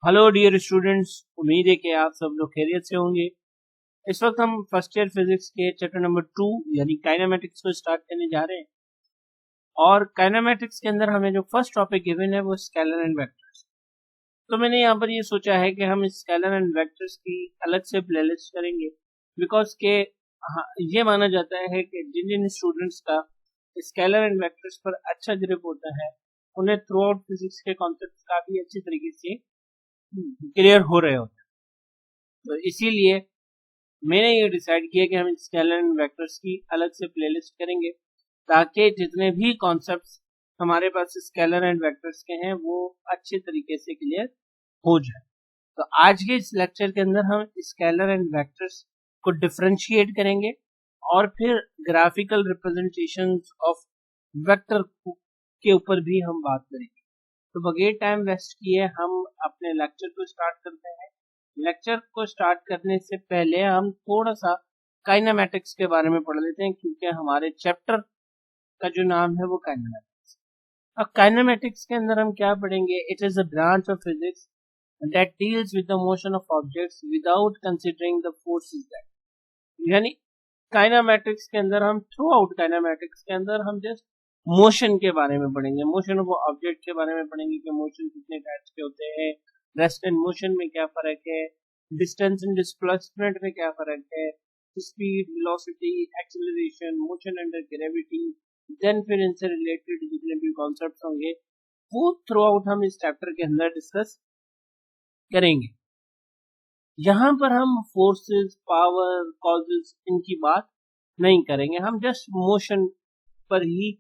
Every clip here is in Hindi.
हेलो डियर स्टूडेंट्स, उम्मीद है कि आप सब लोग खैरियत से होंगे। इस वक्त हम फर्स्ट ईयर फिजिक्स के चैप्टर नंबर 2 यानी काइनेमेटिक्स को स्टार्ट करने जा रहे हैं। और काइनेमेटिक्स के अंदर हमें जो फर्स्ट टॉपिक गिवन है वो स्केलर एंड वेक्टर्स। तो मैंने यहाँ पर ये सोचा है कि हम स्केलर एंड वेक्टर्स की अलग से प्लेलिस्ट करेंगे, बिकॉज के ये माना जाता है कि जिन जिन स्टूडेंट्स का स्केलर एंड वेक्टर्स पर अच्छा ग्रिप होता है उन्हें थ्रू आउट फिजिक्स के कॉन्सेप्ट काफी अच्छी तरीके से क्लियर हो रहे होते हैं। तो इसीलिए मैंने ये डिसाइड किया कि हम स्केलर एंड वेक्टर्स की अलग से प्लेलिस्ट करेंगे, ताकि जितने भी कॉन्सेप्ट्स हमारे पास स्केलर एंड वेक्टर्स के हैं वो अच्छे तरीके से क्लियर हो जाए। तो आज के इस लेक्चर के अंदर हम स्केलर एंड वेक्टर्स को डिफरेंशिएट करेंगे और फिर ग्राफिकल रिप्रेजेंटेशन ऑफ वेक्टर के ऊपर भी हम बात करेंगे। तो बगैर टाइम वेस्ट किए हम अपने लेक्चर को स्टार्ट करते हैं। लेक्चर को स्टार्ट करने से पहले हम थोड़ा सा काइनेमेटिक्स के बारे में पढ़ लेते हैं, क्योंकि हमारे चैप्टर का जो नाम है वो काइनेमेटिक्स। अब काइनेमेटिक्स के अंदर हम क्या पढ़ेंगे? It is a branch of physics that deals with the motion of objects without considering the forces that, यानी काइनेमेटिक्स के अंदर हम थ्रू आउट काइनेमेटिक्स के अंदर हम जस्ट मोशन के बारे में पढ़ेंगे, मोशन ऑफ ऑब्जेक्ट के बारे में पढ़ेंगे कि मोशन कितने टाइप्स के होते हैं, रेस्ट एंड मोशन में क्या फर्क है, डिस्टेंस एंड डिस्प्लेसमेंट में क्या फर्क है, speed, velocity, acceleration, motion under gravity, then फिर इनसे रिलेटेड जितने भी कॉन्सेप्ट्स होंगे वो थ्रू आउट हम इस चैप्टर के अंदर डिस्कस करेंगे। यहाँ पर हम फोर्सेस, पावर, कॉजेस इनकी बात नहीं करेंगे, हम जस्ट मोशन पर ही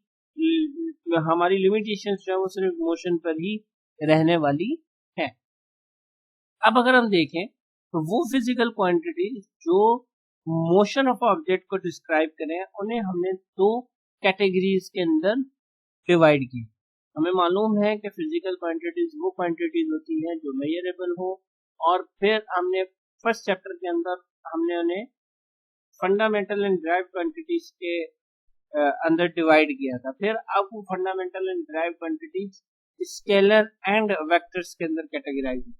हमारी लिमिटेशन जो है वो सिर्फ मोशन पर ही रहने वाली है। अब अगर हम देखें तो वो फिजिकल क्वांटिटी जो मोशन ऑफ ऑब्जेक्ट को डिस्क्राइब करें उन्हें हमने दो कैटेगरीज के अंदर डिवाइड किया। हमें मालूम है कि फिजिकल क्वांटिटीज वो क्वांटिटीज होती हैं जो मेजरेबल हो, और फिर हमने फर्स्ट चैप्टर के अंदर हमने उन्हें फंडामेंटल एंड ड्राइव क्वांटिटीज के अंदर डिवाइड किया था। फिर अब वो fundamental and drive quantities scalar and vectors के अंदर कैटेगराइज है।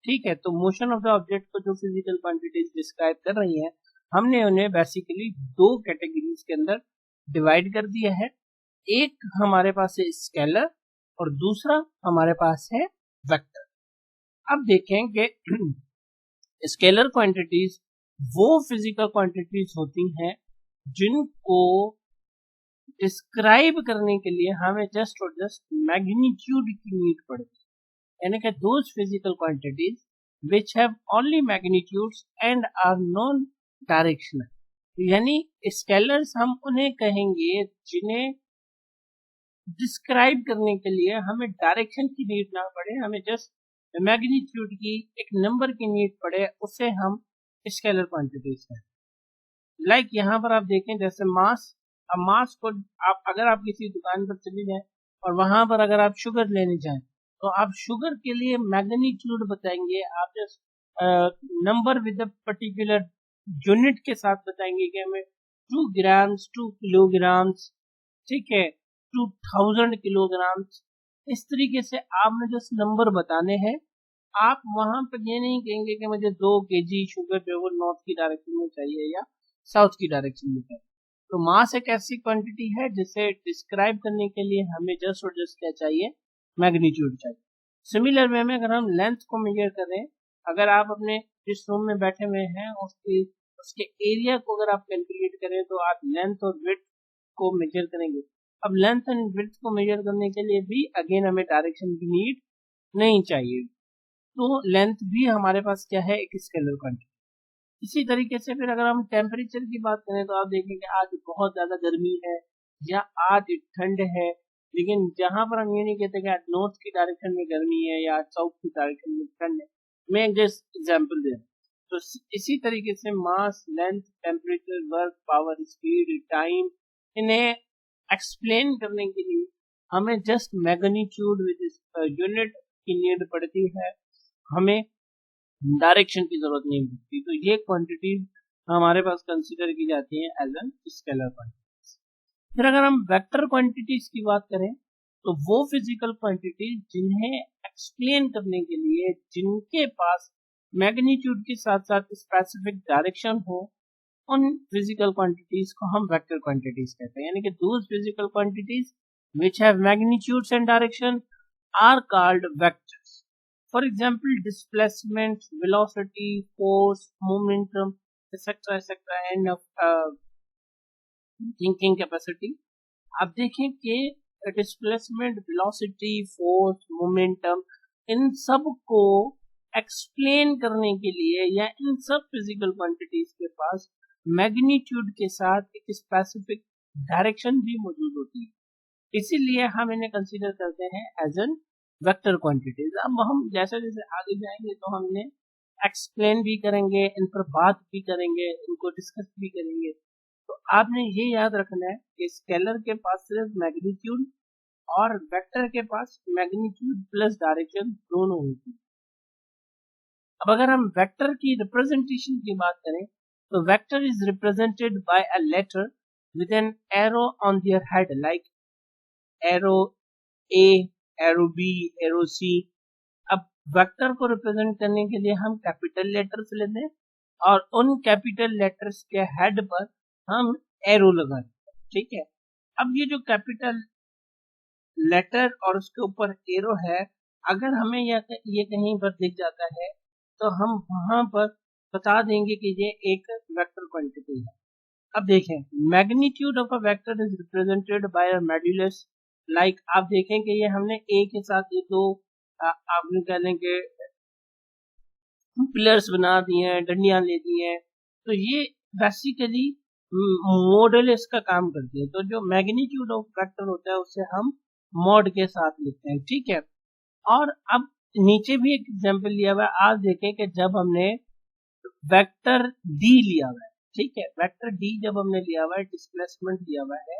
ठीक है, तो मोशन ऑफ द ऑब्जेक्ट को जो फिजिकल क्वांटिटीज डिस्क्राइब कर रही हैं हमने उन्हें बेसिकली दो कैटेगरीज के अंदर डिवाइड कर दिया है। एक हमारे पास है स्केलर और दूसरा हमारे पास है वेक्टर। अब देखें कि स्केलर क्वांटिटीज वो फिजिकल क्वांटिटीज होती हैं जिनको डिस्क्राइब करने के लिए हमें जस्ट और जस्ट मैग्नीट्यूड की नीड पड़ती है, यानी कि those physical quantities which have only magnitudes and are non directional, यानी स्केलर्स हम उन्हें कहेंगे जिन्हें डिस्क्राइब करने के लिए हमें डायरेक्शन की नीड ना पड़े, हमें जस्ट मैग्नीट्यूड की एक नंबर की नीड पड़े, उसे हम स्केलर क्वांटिटीज हैं। लाइक यहाँ पर आप देखें जैसे मास, अब मास को आप अगर आप किसी दुकान पर चले जाएं और वहां पर अगर आप शुगर लेने जाएं तो आप शुगर के लिए मैग्नीट्यूड बताएंगे, आप just number with particular unit के साथ बताएंगे कि हमें 2 ग्राम्स 2 किलोग्राम्स, ठीक है, 2000 किलोग्राम्स। इस तरीके से आपने जस्ट नंबर बताने हैं। आप वहां पर ये नहीं कहेंगे कि मुझे 2 kg शुगर जो है वो नॉर्थ की डायरेक्शन में चाहिए या साउथ की डायरेक्शन में चाहिए। तो मास एक ऐसी क्वांटिटी है जिसे डिस्क्राइब करने के लिए हमें जस्ट और जस्ट क्या चाहिए? मैग्नीट्यूड चाहिए। सिमिलर वे में अगर हम लेंथ को मेजर करें, अगर आप अपने जिस रूम में बैठे हुए हैं उसके एरिया को अगर आप कैलकुलेट करें तो आप लेंथ और विड्थ को मेजर करेंगे। अब लेंथ एंड विड्थ को मेजर करने के लिए भी अगेन हमें डायरेक्शन की नीड नहीं चाहिए, तो लेंथ भी हमारे पास क्या है? एक स्केलर क्वांटिटी। इसी तरीके से फिर अगर हम टेम्परेचर की बात करें तो आप देखेंगे आज बहुत ज्यादा गर्मी है या आज ठंड है, लेकिन जहां पर हम ये नहीं कहते कि आज नॉर्थ की डायरेक्शन में गर्मी है या साउथ की डायरेक्शन में ठंड है। मैं एक जस्ट एग्जांपल दे रहा हूं। तो इसी तरीके से mass, length, temperature, work, power, speed, time, इन्हें एक्सप्लेन करने के लिए हमें जस्ट मैग्नीट्यूड विद यूनिट की नीड पड़ती है, हमें डायरेक्शन की जरूरत नहीं पड़ती। तो ये क्वांटिटीज हमारे पास कंसीडर की जाती है एज एन स्केलर क्वांटिटीज। फिर अगर हम वेक्टर क्वांटिटीज की बात करें तो वो फिजिकल क्वांटिटीज जिन्हें एक्सप्लेन करने के लिए जिनके पास मैग्नीट्यूड के साथ साथ स्पेसिफिक डायरेक्शन हो, उन फिजिकल क्वांटिटीज को हम वेक्टर क्वांटिटीज कहते हैं, यानी कि those physical quantities which have magnitudes and direction are called vectors. For example, displacement, velocity, force, momentum, etc., etc., and thinking capacity. आप देखें कि डिस्प्लेसमेंट, वेलोसिटी, फोर्स, मोमेंटम, इन सब को एक्सप्लेन करने के लिए या इन सब फिजिकल क्वांटिटीज के पास मैग्नीट्यूड के साथ एक स्पेसिफिक डायरेक्शन भी मौजूद होती है, इसीलिए हम इन्हें कंसीडर करते हैं एज एन वेक्टर क्वांटिटीज। अब हम जैसे जैसे आगे जाएंगे तो हम इन्हें एक्सप्लेन भी करेंगे, इन पर बात भी करेंगे, इनको डिस्कस भी करेंगे। तो आपने ये याद रखना है कि स्केलर के पास सिर्फ मैग्नीट्यूड और वेक्टर के पास मैग्नीट्यूड प्लस डायरेक्शन दोनों होती है। अब अगर हम वेक्टर की रिप्रेजेंटेशन की बात करें तो vector is represented by a letter with an arrow on their head, like arrow A, arrow B, arrow C. अब वेक्टर को रिप्रेजेंट करने के लिए हम कैपिटल लेटर्स लेते हैं और उन कैपिटल लेटर्स के हेड पर हम एरो लगाते हैं, ठीक है। अब ये जो कैपिटल लेटर और उसके ऊपर एरो है, अगर हमें ये कहीं पर दिख जाता है तो हम वहां पर बता देंगे कि ये एक वेक्टर क्वांटिटी है। अब देखें, magnitude of a vector is represented by a modulus, like आप देखें कि ये हमने ए के साथ ये दो आपने कह लें कि पिलर्स बना दिए हैं, डंडियां ले दी हैं, तो ये बेसिकली मॉडुलस का काम करती है। तो जो मैग्नीट्यूड ऑफ वेक्टर होता है उसे हम मॉड के साथ लिखते हैं, ठीक है। और अब नीचे भी एक एग्जांपल लिया हुआ है, आप देखें कि जब हमने वेक्टर डी लिया हुआ है, ठीक है, वेक्टर डी जब हमने लिया हुआ है, डिस्प्लेसमेंट लिया हुआ है,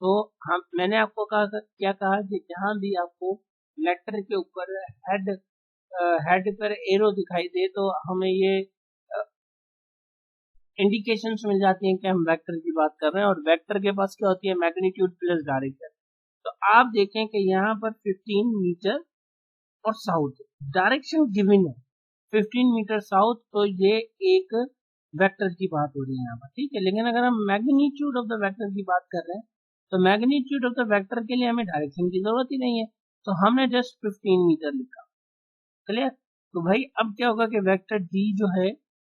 तो हम मैंने आपको क्या कहा कि जहां भी आपको लेटर के ऊपर हेड पर एरो दिखाई दे तो हमें ये इंडिकेशंस मिल जाती हैं कि हम वेक्टर की बात कर रहे हैं। और वेक्टर के पास क्या होती है, मैग्नीट्यूड प्लस डायरेक्शन। तो आप देखें कि यहाँ पर 15 मीटर और साउथ डायरेक्शन गिवन है, 15 मीटर साउथ, तो ये एक वेक्टर की बात हो रही है यहाँ पर, ठीक है। लेकिन अगर हम मैग्नीट्यूड ऑफ द वेक्टर की बात कर रहे हैं तो मैग्नीट्यूड ऑफ द वेक्टर के लिए हमें डायरेक्शन की जरूरत ही नहीं है, तो हमने जस्ट 15 मीटर लिखा, क्लियर। तो भाई अब क्या होगा कि वेक्टर डी जो है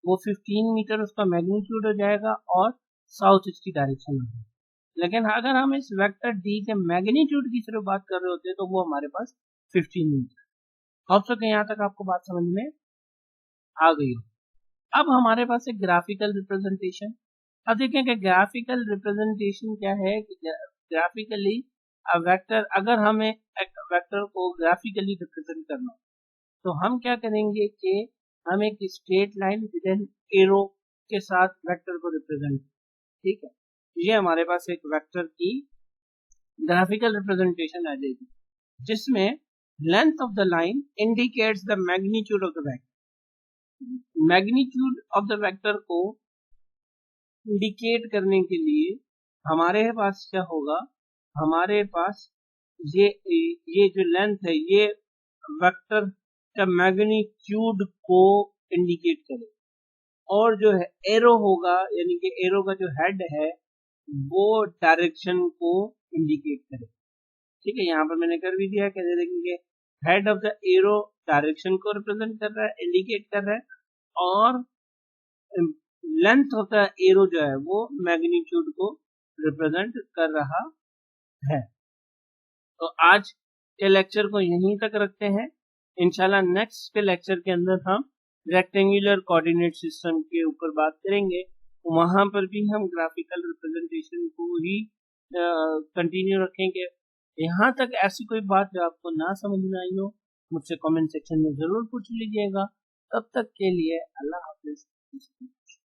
वो 15 मीटर उसका मैग्नीट्यूड हो जाएगा और साउथ इसकी डायरेक्शन होगी। लेकिन अगर हम इस वेक्टर डी के मैग्नीट्यूड की सिर्फ बात कर रहे होते तो वो हमारे पास 15 मीटर। होप सो यहाँ तक आपको बात समझ में आ गई हो। अब हमारे पास एक ग्राफिकल रिप्रेजेंटेशन। अब देखें कि ग्राफिकल रिप्रेजेंटेशन क्या है कि ग्राफिकली वेक्टर, अगर हमें एक वेक्टर को ग्राफिकली रिप्रेजेंट करना तो हम क्या करेंगे कि हम एक straight line with an arrow के साथ वेक्टर को रिप्रेजेंट, ठीक है। ये हमारे पास एक वेक्टर की ग्राफिकल रिप्रेजेंटेशन आ जाएगी जिसमें length of the line indicates the magnitude of the vector. Magnitude of the vector को इंडिकेट करने के लिए हमारे पास क्या होगा, हमारे पास ये जो लेंथ है ये वेक्टर का मैग्नीट्यूड को इंडिकेट करे, और जो है एरो होगा यानी कि एरो का जो हेड है वो डायरेक्शन को इंडिकेट करे, ठीक है। यहाँ पर मैंने कर भी दिया, कैसे देखेंगे, head of the arrow direction को रिप्रेजेंट कर रहा है, इंडिकेट कर रहा है, और लेंथ ऑफ द एरो जो है वो मैग्नीट्यूड को रिप्रेजेंट कर रहा है। तो आज के लेक्चर को यहीं तक रखते हैं। इंशाल्लाह नेक्स्ट के लेक्चर के अंदर हम रेक्टेंगुलर कोऑर्डिनेट सिस्टम के ऊपर बात करेंगे, वहां पर भी हम ग्राफिकल रिप्रेजेंटेशन को ही कंटिन्यू रखेंगे। यहाँ तक ऐसी कोई बात जो आपको ना समझ में आई हो मुझसे कमेंट सेक्शन में जरूर पूछ लीजिएगा। तब तक के लिए अल्लाह हाफिज।